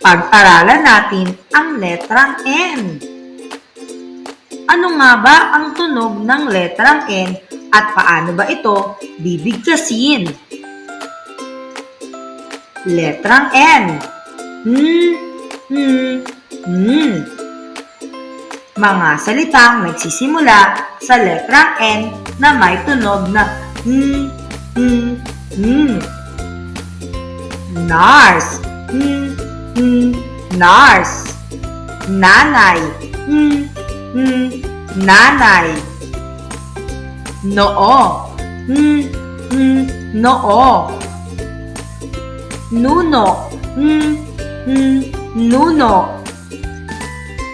Pag-aralan natin ang letrang N. Ano nga ba ang tunog ng letrang N at paano ba ito bibigkasin? Letrang N. Mga salitang nagsisimula sa letrang N na may tunog na Nurse. Nurse. Nanay. Nanay. Noo. Noo. Nuno. Nuno.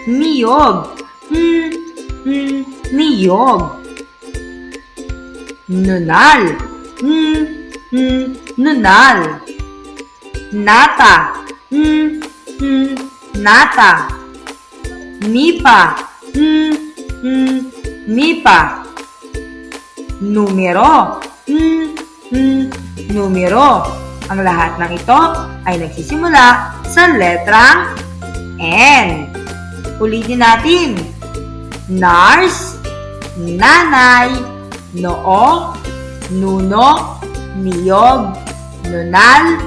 Niyog. Niyog. Nunal. Nunal. Nata. Nata. Nipa. Nipa. Numero. Numero. Ang lahat ng ito ay nagsisimula sa letrang N. Ulitin natin. Nurse, nanay, noo, nuno, niyog, nunal,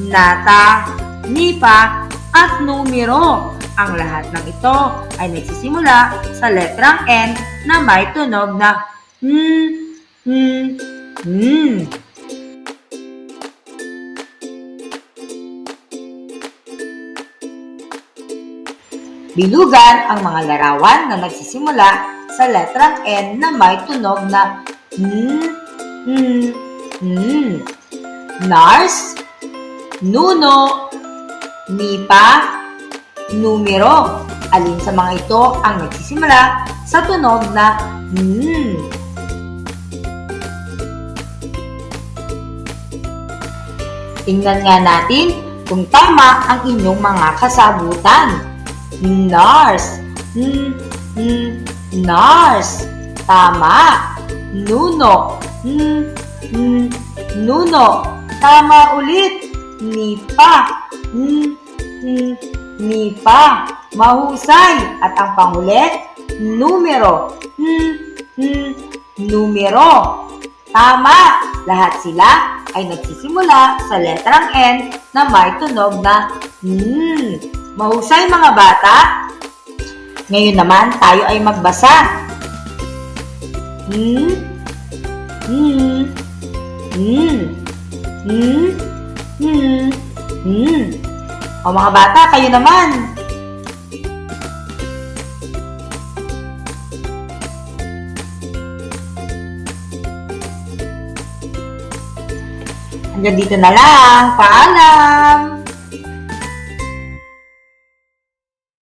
nata, nipa, at numero. Ang lahat ng ito ay nagsisimula sa letrang N na may tunog na Bilugan ang mga larawan na nagsisimula sa letrang N na may tunog na Nurse, nuno, nipa, numero. Alin sa mga ito ang nagsisimula sa tunog na Tingnan nga natin kung tama ang inyong mga kasagutan. Nurse. Nurse. Tama. Nuno. Nuno. Tama ulit. Nipa. Nipa. Mahusay. At ang panghuli, numero. Numero. Tama. Lahat sila ay nagsisimula sa letrang N na may tunog na Mahusay mga bata. Ngayon naman tayo ay magbasa. O mga bata, kayo naman. Hanggang dito na lang. Paalam!